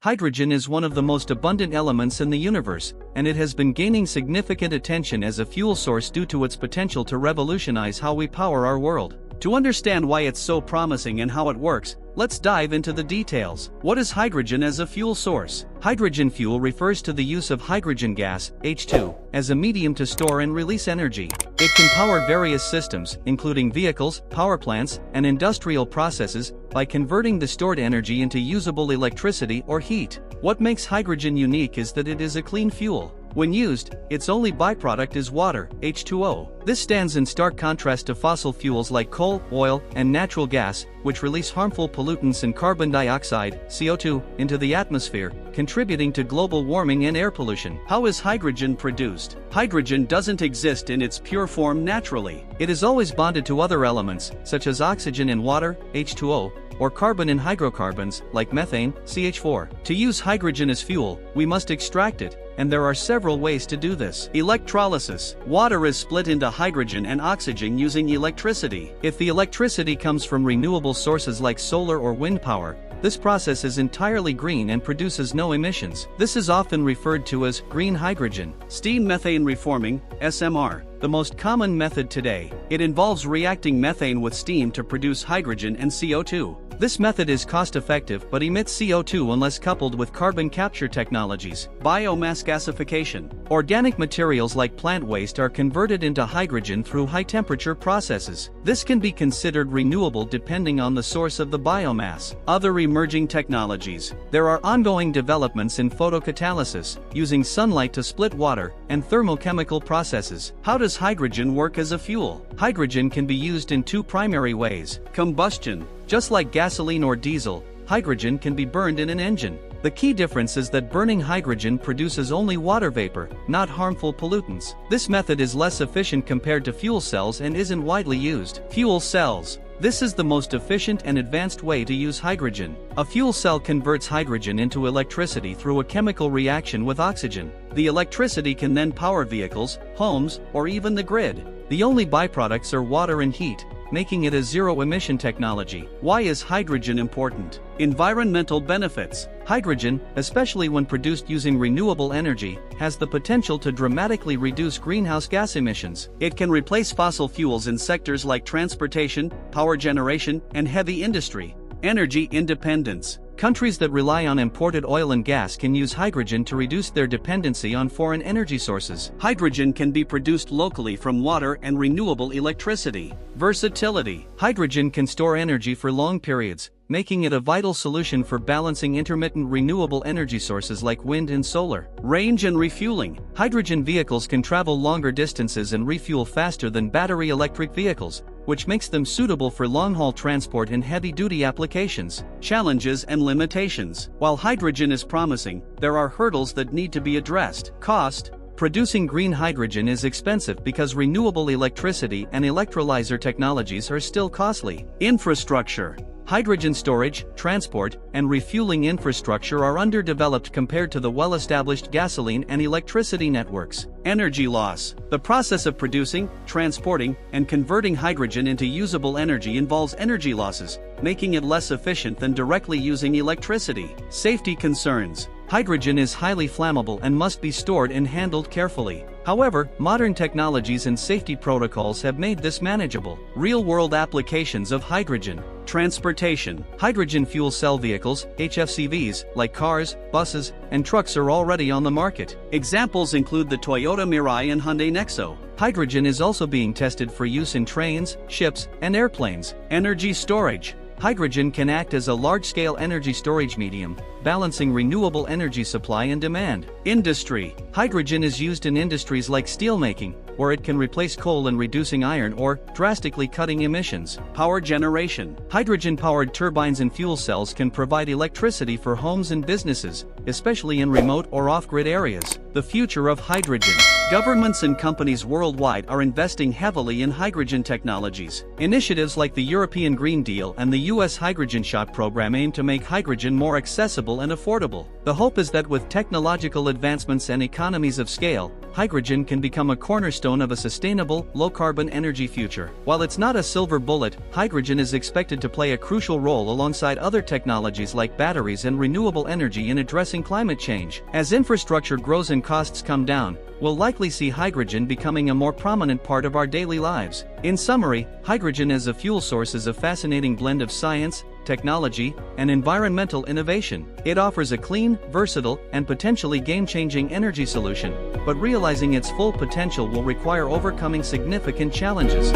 Hydrogen is one of the most abundant elements in the universe, and it has been gaining significant attention as a fuel source due to its potential to revolutionize how we power our world. To understand why it's so promising and how it works, let's dive into the details. What is hydrogen as a fuel source? Hydrogen fuel refers to the use of hydrogen gas, H2, as a medium to store and release energy. It can power various systems, including vehicles, power plants, and industrial processes, by converting the stored energy into usable electricity or heat. What makes hydrogen unique is that it is a clean fuel. When used, its only byproduct is water, H2O. This stands in stark contrast to fossil fuels like coal, oil, and natural gas, which release harmful pollutants and carbon dioxide, CO2, into the atmosphere, contributing to global warming and air pollution. How is hydrogen produced? Hydrogen doesn't exist in its pure form naturally. It is always bonded to other elements, such as oxygen in water, H2O, or carbon in hydrocarbons, like methane, CH4. To use hydrogen as fuel, we must extract it, and there are several ways to do this. Electrolysis. Water is split into hydrogen and oxygen using electricity. If the electricity comes from renewable sources like solar or wind power, this process is entirely green and produces no emissions. This is often referred to as green hydrogen. Steam methane reforming, SMR. The most common method today. It involves reacting methane with steam to produce hydrogen and CO2. This method is cost-effective but emits CO2 unless coupled with carbon capture technologies. Biomass gasification. Organic materials like plant waste are converted into hydrogen through high-temperature processes. This can be considered renewable depending on the source of the biomass. Other emerging technologies. There are ongoing developments in photocatalysis, using sunlight to split water, and thermochemical processes. How does hydrogen work as a fuel? Hydrogen can be used in two primary ways. Combustion. Just like gasoline or diesel, hydrogen can be burned in an engine. The key difference is that burning hydrogen produces only water vapor, not harmful pollutants. This method is less efficient compared to fuel cells and isn't widely used. Fuel cells. This is the most efficient and advanced way to use hydrogen. A fuel cell converts hydrogen into electricity through a chemical reaction with oxygen. The electricity can then power vehicles, homes, or even the grid. The only byproducts are water and heat, making it a zero-emission technology. Why is hydrogen important? Environmental benefits. Hydrogen, especially when produced using renewable energy, has the potential to dramatically reduce greenhouse gas emissions. It can replace fossil fuels in sectors like transportation, power generation, and heavy industry. Energy independence. Countries that rely on imported oil and gas can use hydrogen to reduce their dependency on foreign energy sources. Hydrogen can be produced locally from water and renewable electricity. Versatility. Hydrogen can store energy for long periods, making it a vital solution for balancing intermittent renewable energy sources like wind and solar. Range and refueling. Hydrogen vehicles can travel longer distances and refuel faster than battery electric vehicles, which makes them suitable for long-haul transport and heavy-duty applications. Challenges and limitations. While hydrogen is promising, there are hurdles that need to be addressed. Cost. Producing green hydrogen is expensive because renewable electricity and electrolyzer technologies are still costly. Infrastructure. Hydrogen storage, transport, and refueling infrastructure are underdeveloped compared to the well-established gasoline and electricity networks. Energy loss. The process of producing, transporting, and converting hydrogen into usable energy involves energy losses, making it less efficient than directly using electricity. Safety concerns. Hydrogen is highly flammable and must be stored and handled carefully. However, modern technologies and safety protocols have made this manageable. Real-world applications of hydrogen. Transportation. Hydrogen fuel cell vehicles, HFCVs, like cars, buses, and trucks are already on the market. Examples include the Toyota Mirai and Hyundai Nexo. Hydrogen is also being tested for use in trains, ships, and airplanes. Energy storage. Hydrogen can act as a large-scale energy storage medium, balancing renewable energy supply and demand. Industry. Hydrogen is used in industries like steelmaking, where it can replace coal in reducing iron or drastically cutting emissions. Power generation. Hydrogen-powered turbines and fuel cells can provide electricity for homes and businesses, especially in remote or off-grid areas. The future of hydrogen. Governments and companies worldwide are investing heavily in hydrogen technologies. Initiatives like the European Green Deal and the US Hydrogen Shot program aim to make hydrogen more accessible and affordable. The hope is that with technological advancements and economies of scale, hydrogen can become a cornerstone of a sustainable, low-carbon energy future. While it's not a silver bullet, hydrogen is expected to play a crucial role alongside other technologies like batteries and renewable energy in addressing climate change. As infrastructure grows and costs come down, we'll likely see hydrogen becoming a more prominent part of our daily lives. In summary, hydrogen as a fuel source is a fascinating blend of science, technology, and environmental innovation. It offers a clean, versatile, and potentially game-changing energy solution, but realizing its full potential will require overcoming significant challenges.